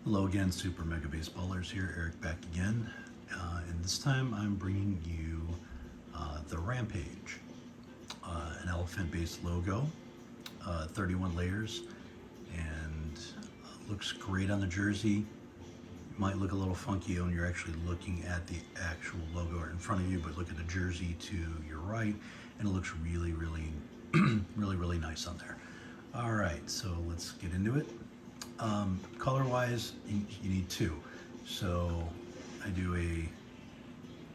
Hello again, Super Mega Baseballers here. Eric back again. And this time I'm bringing you the Rampage, an elephant-based logo, 31 layers, and looks great on the jersey. Might look a little funky when you're actually looking at the actual logo in front of you, but look at the jersey to your right, and it looks really, really, really nice on there. All right, so let's get into it. Color-wise, you need two. So I do a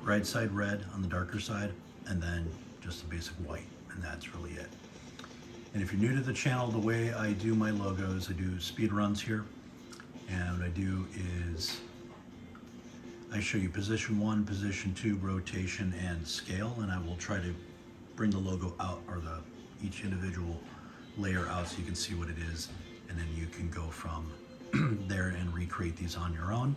right side red on the darker side, and then just a basic white, and that's really it. And if you're new to the channel, the way I do my logos, I do speed runs here, and what I do is I show you position 1, position 2, rotation, and scale, and I will try to bring the logo out, or each individual layer out, so you can see what it is, and then you can go from there and recreate these on your own.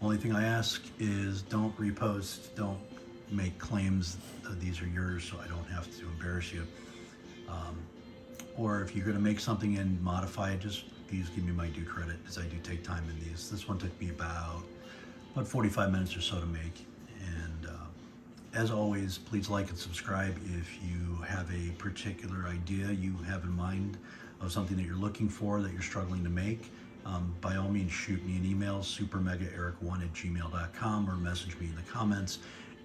Only thing I ask is don't repost, don't make claims that these are yours, so I don't have to embarrass you. Or if you're going to make something and modify it, just please give me my due credit, because I do take time in these. This one took me about 45 minutes or so to make. And as always, please like and subscribe if you have a particular idea you have in mind of something that you're looking for, that you're struggling to make. By all means, shoot me an email, supermegaeric1@gmail.com, or message me in the comments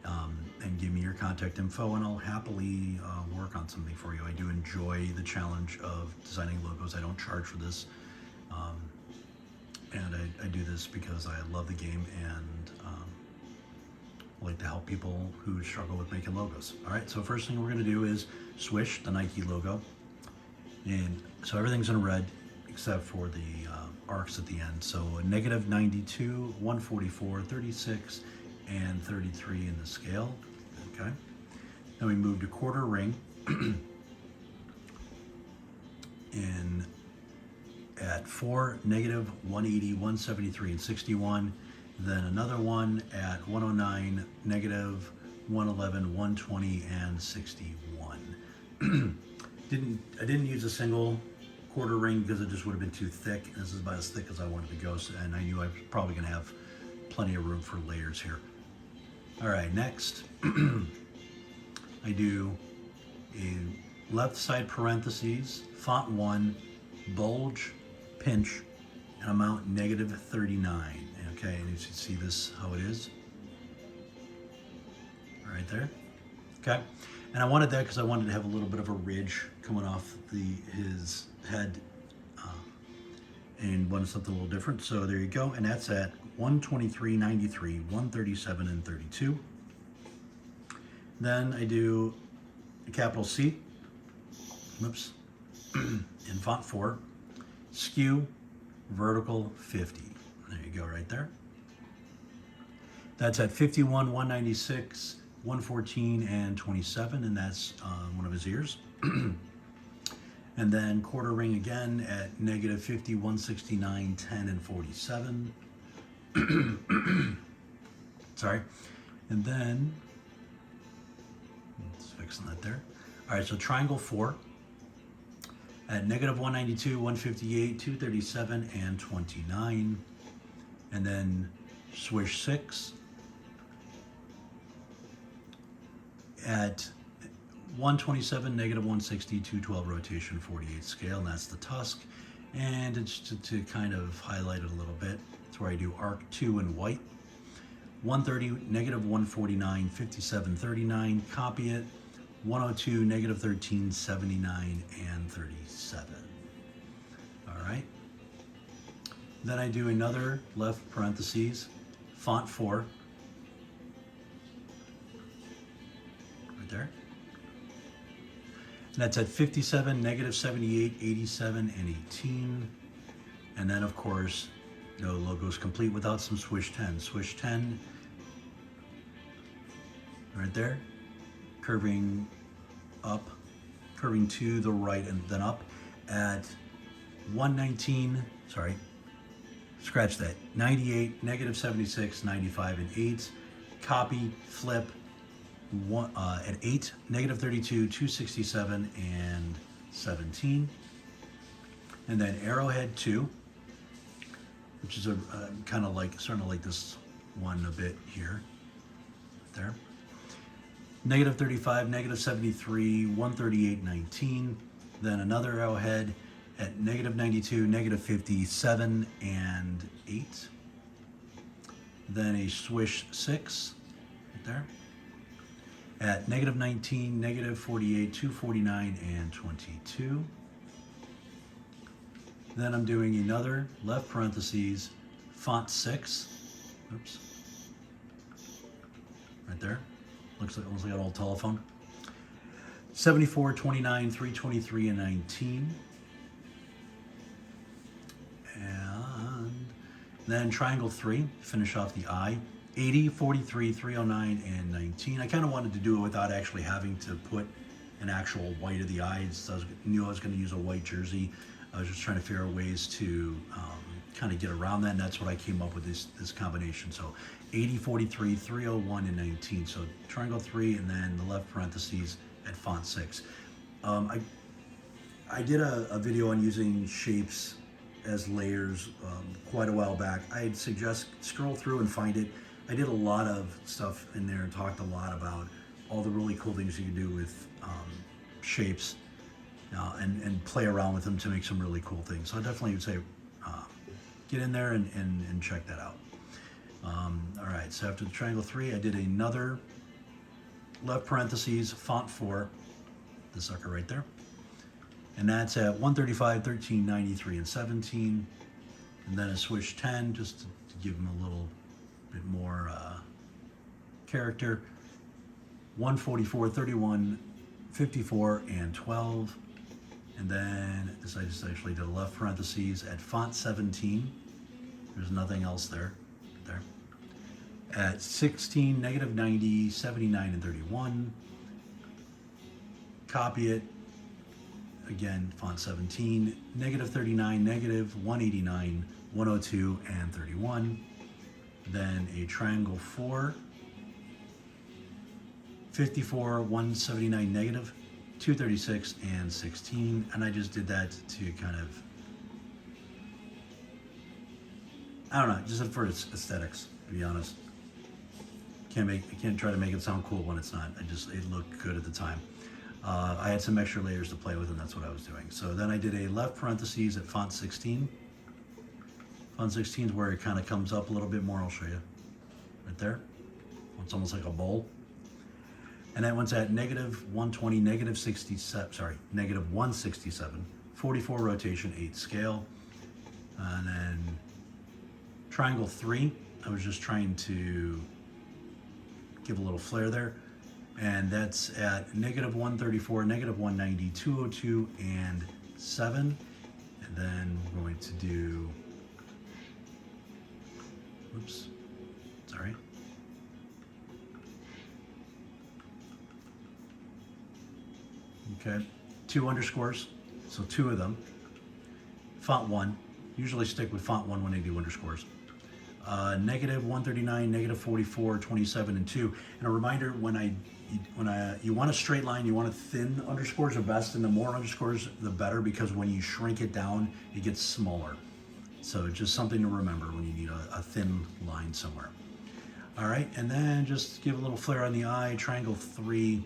and give me your contact info, and I'll happily work on something for you. I do enjoy the challenge of designing logos. I don't charge for this, and I do this because I love the game and like to help people who struggle with making logos. All right, so first thing we're going to do is swish the Nike logo. And so everything's in red except for the arcs at the end. So a -92, 144, 36, and 33 in the scale. Okay. Then we move to quarter ring in at 4, -180, 173, and 61. Then another one at 109, -111, 120, and 61. I didn't use a single quarter ring because it just would have been too thick. This is about as thick as I wanted to go, and I knew I was probably going to have plenty of room for layers here. All right, next I do a left side parentheses, font 1, bulge, pinch, and amount -39. Okay, and you should see this how it is right there. Okay. And I wanted that because I wanted to have a little bit of a ridge coming off his head, and wanted something a little different. So there you go, and that's at 123, 93, 137, and 32. Then I do a capital C, whoops, in font 4, skew, vertical 50. There you go, right there. That's at 51, 196, 114, and 27, and that's one of his ears. And then quarter ring again at -50, 169, 10, and 47. Sorry. And then, let's fixing that there. All right, so triangle 4 at -192, 158, 237, and 29. And then swish 6 at 127, -160, 212 rotation, 48 scale, and that's the tusk. And it's to kind of highlight it a little bit. It's where I do arc 2 in white. 130, -149, 57, 39, copy it. 102, -13, 79, and 37. All right. Then I do another left parentheses, font 4, right there. And that's at 57, -78, 87, and 18. And then, of course, no logo's complete without some swish 10. Swish 10, right there, curving up, curving to the right and then up at 119, sorry, scratch that, 98, -76, 95, and 8. Copy, flip, at 8, -32, 267, and 17. And then arrowhead 2, which is a kind of like, starting to like this one a bit here, there. Negative 35, negative 73, 138.19. Then another arrowhead at negative 92, negative 57, and 8. Then a swish 6, right there. At negative 19, negative 48, 249, and 22. Then I'm doing another left parentheses, font 6. Oops. Right there. Looks like an old telephone. 74, 29, 323, and 19. And then triangle 3, finish off the eye. 80, 43, 309, and 19. I kind of wanted to do it without actually having to put an actual white of the eye. I knew I was going to use a white jersey. I was just trying to figure out ways to kind of get around that, and that's what I came up with, this combination. So 80, 43, 301, and 19. So triangle 3, and then the left parentheses at font 6. I did a video on using shapes as layers quite a while back. I'd suggest scroll through and find it. I did a lot of stuff in there and talked a lot about all the really cool things you can do with shapes and play around with them to make some really cool things. So I definitely would say get in there and check that out. All right, so after the triangle 3, I did another left parentheses, font 4, the sucker right there. And that's at 135, 13, 93, and 17. And then a swish 10, just to give them a little bit more character. 144, 31, 54, and 12. And then I just actually did a left parentheses at font 17. There's nothing else there. At 16, negative 90, 79, and 31. Copy it. Again, font 17, negative 39, negative 189, 102, and 31. Then a triangle 4, 54, 179, negative 236, and 16. And I just did that to kind of, I don't know, just for its aesthetics, to be honest. I can't try to make it sound cool when it's not. It looked good at the time. I had some extra layers to play with, and that's what I was doing. So then I did a left parentheses at font 16. Font 16 is where it kind of comes up a little bit more. I'll show you. Right there. It's almost like a bowl. And that one's at negative 120, negative 67, sorry, negative 167, 44 rotation, 8 scale. And then triangle 3, I was just trying to give a little flair there. And that's at negative 134, negative 190, 202, and 7. And then we're going to do, oops, sorry. Okay, 2 underscores, so 2 of them. Font 1, usually stick with font 1 when I do underscores. Negative 139, negative 44, 27, and 2. And a reminder, you want a straight line, you want a thin underscores are best, and the more underscores, the better, because when you shrink it down, it gets smaller. So just something to remember when you need a thin line somewhere. All right, and then just give a little flare on the eye, triangle 3,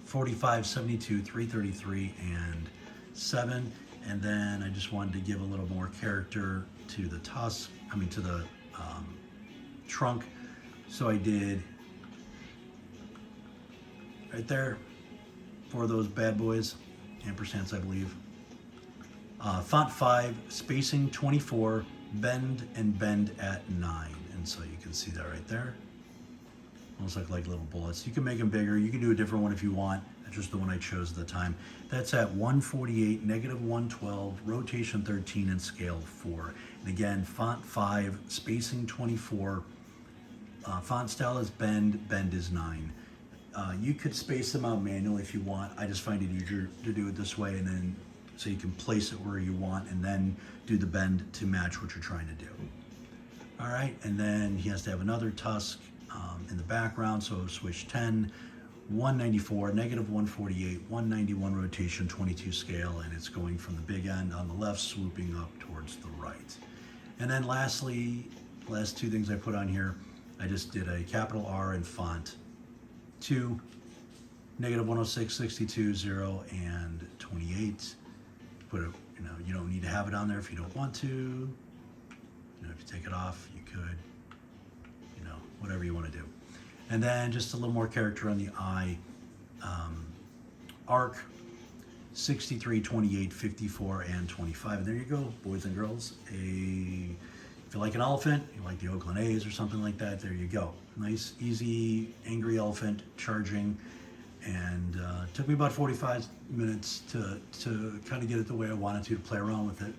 45, 72, 333, and 7. And then I just wanted to give a little more character to the to the trunk. So I did right there for those bad boys, ampersands, I believe. Font 5, spacing 24, bend and bend at 9. And so you can see that right there. Almost like little bullets. You can make them bigger. You can do a different one if you want. That's just the one I chose at the time. That's at 148, negative 112, rotation 13, and scale 4. And again, font 5, spacing 24. Font style is bend is 9. You could space them out manually if you want. I just find it easier to do it this way, and then so you can place it where you want and then do the bend to match what you're trying to do. All right, and then he has to have another tusk in the background, so switch 10, 194, negative 148, 191 rotation, 22 scale, and it's going from the big end on the left, swooping up towards the right. And then lastly, last two things I put on here, I just did a capital R in font 2, negative 106, 62, 0, and 28. Put a, you don't need to have it on there if you don't want to. If you take it off, you could, whatever you want to do. And then just a little more character on the eye. Arc 63, 28, 54, and 25. And there you go, boys and girls. If you like an elephant, you like the Oakland A's or something like that, there you go. Nice, easy, angry elephant charging. And it took me about 45 minutes to kind of get it the way I wanted to play around with it.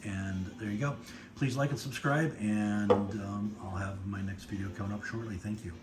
And there you go. Please like and subscribe, and I'll have my next video coming up shortly. Thank you.